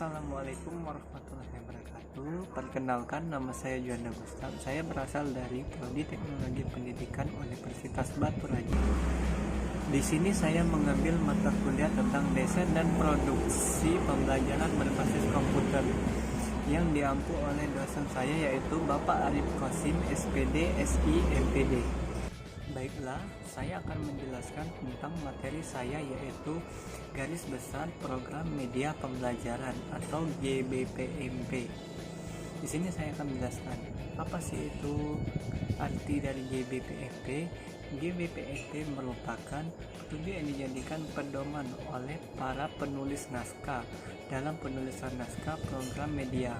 Assalamualaikum warahmatullahi wabarakatuh. Perkenalkan, nama saya Juanda Gustaf. Saya berasal dari Prodi Teknologi Pendidikan Universitas Batu Raja. Di sini saya mengambil mata kuliah tentang desain dan produksi pembelajaran berbasis komputer yang diampu oleh dosen saya, yaitu Bapak Arif Qasim, SPD, SI, MPD. Baiklah, saya akan menjelaskan tentang materi saya, yaitu Garis Besar Program Media Pembelajaran atau GBPMP. Di sini saya akan menjelaskan apa sih itu arti dari GBPMP. GBPMP merupakan studi yang dijadikan pedoman oleh para penulis naskah dalam penulisan naskah program media.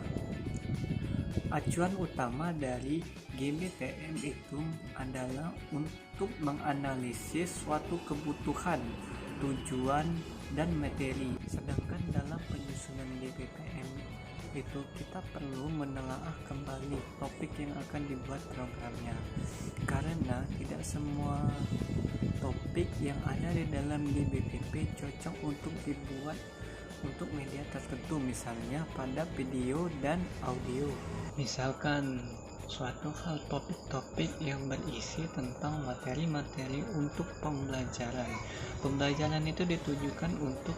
Acuan utama dari GBPM itu adalah untuk menganalisis suatu kebutuhan, tujuan, dan materi. Sedangkan dalam penyusunan GBPM itu kita perlu menelaah kembali topik yang akan dibuat programnya, karena tidak semua topik yang ada di dalam GBPP cocok untuk dibuat untuk media tertentu, misalnya pada video dan audio. Misalkan suatu hal topik-topik yang berisi tentang materi-materi untuk pembelajaran. Pembelajaran itu ditujukan untuk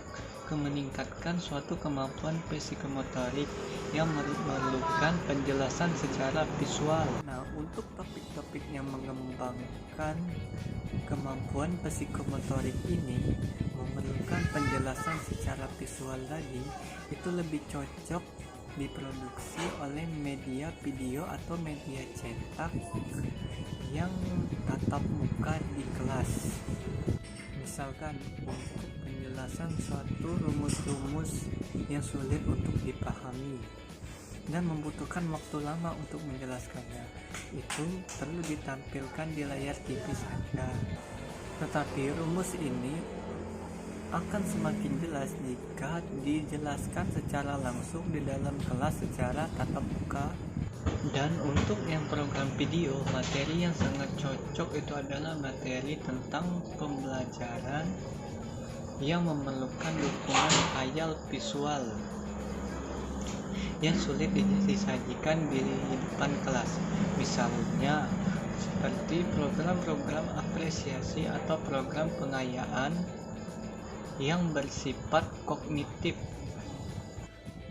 meningkatkan suatu kemampuan psikomotorik yang memerlukan penjelasan secara visual. Nah, untuk topik-topik yang mengembangkan kemampuan psikomotorik ini memerlukan penjelasan secara visual tadi, itu lebih cocok diproduksi oleh media video atau media cetak yang tatap muka di kelas. Misalkan untuk penjelasan suatu rumus-rumus yang sulit untuk dipahami dan membutuhkan waktu lama untuk menjelaskannya, itu perlu ditampilkan di layar TV saja. Tetapi rumus ini akan semakin jelas jika dijelaskan secara langsung di dalam kelas secara tatap muka. Dan untuk yang program video, materi yang sangat cocok itu adalah materi tentang pembelajaran yang memerlukan dukungan khayal visual yang sulit disajikan di depan kelas. Misalnya seperti program-program apresiasi atau program pengayaan yang bersifat kognitif.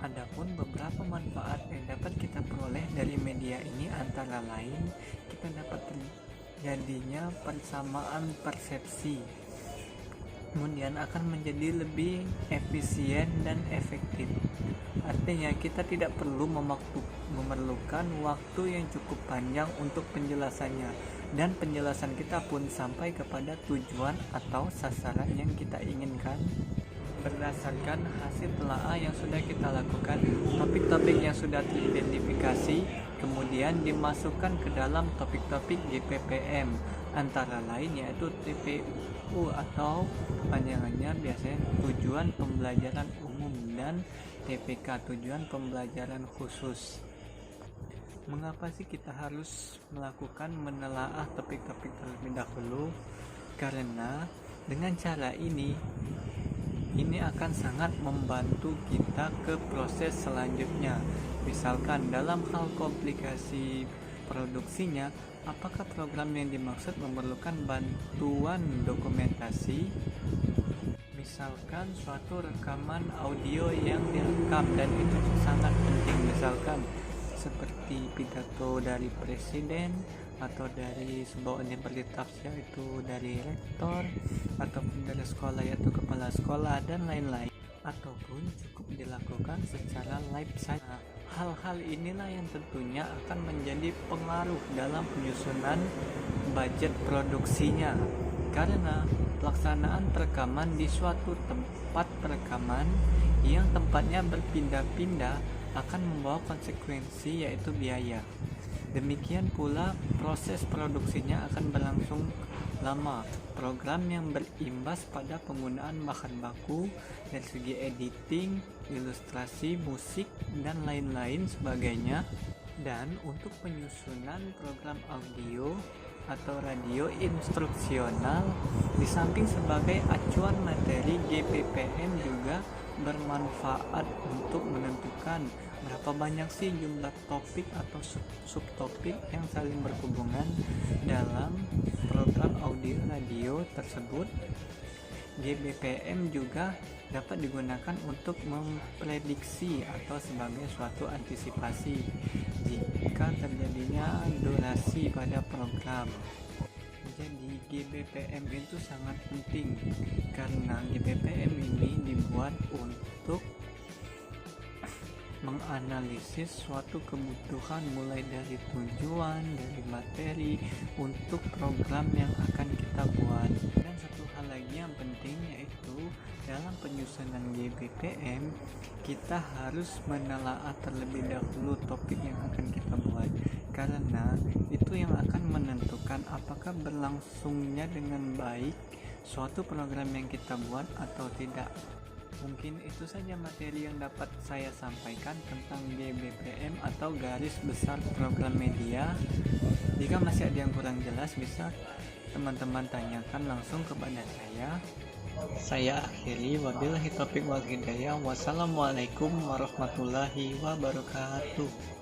Adapun beberapa manfaat yang dapat kita peroleh dari media ini antara lain, kita dapat terjadinya persamaan persepsi, kemudian akan menjadi lebih efisien dan efektif. Artinya kita tidak perlu memerlukan waktu yang cukup panjang untuk penjelasannya, dan penjelasan kita pun sampai kepada tujuan atau sasaran yang kita inginkan. Berdasarkan hasil telaah yang sudah kita lakukan, topik-topik yang sudah teridentifikasi kemudian dimasukkan ke dalam topik-topik GPPM, antara lain yaitu TPU atau panjangannya biasanya tujuan pembelajaran umum, dan TPK tujuan pembelajaran khusus. Mengapa sih kita harus melakukan menelaah topik-topik terlebih dahulu? Karena dengan cara ini akan sangat membantu kita ke proses selanjutnya. Misalkan dalam hal komplikasi produksinya, apakah program yang dimaksud memerlukan bantuan dokumentasi? Misalkan suatu rekaman audio yang direkam dan itu sangat penting, misalkan seperti pidato dari presiden atau dari sebuah universitas, yaitu dari rektor ataupun dari sekolah yaitu kepala sekolah dan lain-lain, ataupun cukup dilakukan secara live saja. Hal-hal inilah yang tentunya akan menjadi pengaruh dalam penyusunan budget produksinya, karena pelaksanaan perekaman di suatu tempat perekaman yang tempatnya berpindah-pindah akan membawa konsekuensi, yaitu biaya. Demikian pula proses produksinya akan berlangsung lama. Program yang berimbas pada penggunaan bahan baku dari segi editing, ilustrasi, musik, dan lain-lain sebagainya. Dan untuk penyusunan program audio atau radio instruksional, di samping sebagai acuan materi, GPPM juga bermanfaat untuk menentukan berapa banyak sih jumlah topik atau subtopik yang saling berhubungan dalam program audio radio tersebut. GBPM juga dapat digunakan untuk memprediksi atau sebagai suatu antisipasi jika terjadinya durasi pada program. Jadi GBPM itu sangat penting karena GBPM ini dibuat untuk menganalisis suatu kebutuhan mulai dari tujuan, dari materi untuk program yang akan kita buat. Dan satu hal lagi yang penting yaitu dalam penyusunan GBPM kita harus menelaah terlebih dahulu topik yang akan kita buat, karena itu yang akan menentukan apakah berlangsungnya dengan baik suatu program yang kita buat atau tidak. Mungkin itu saja materi yang dapat saya sampaikan tentang GBPM atau garis besar program media. Jika masih ada yang kurang jelas, bisa teman-teman tanyakan langsung kepada saya. Saya akhiri, wabillahi taufiq wal hidayah. Wassalamualaikum warahmatullahi wabarakatuh.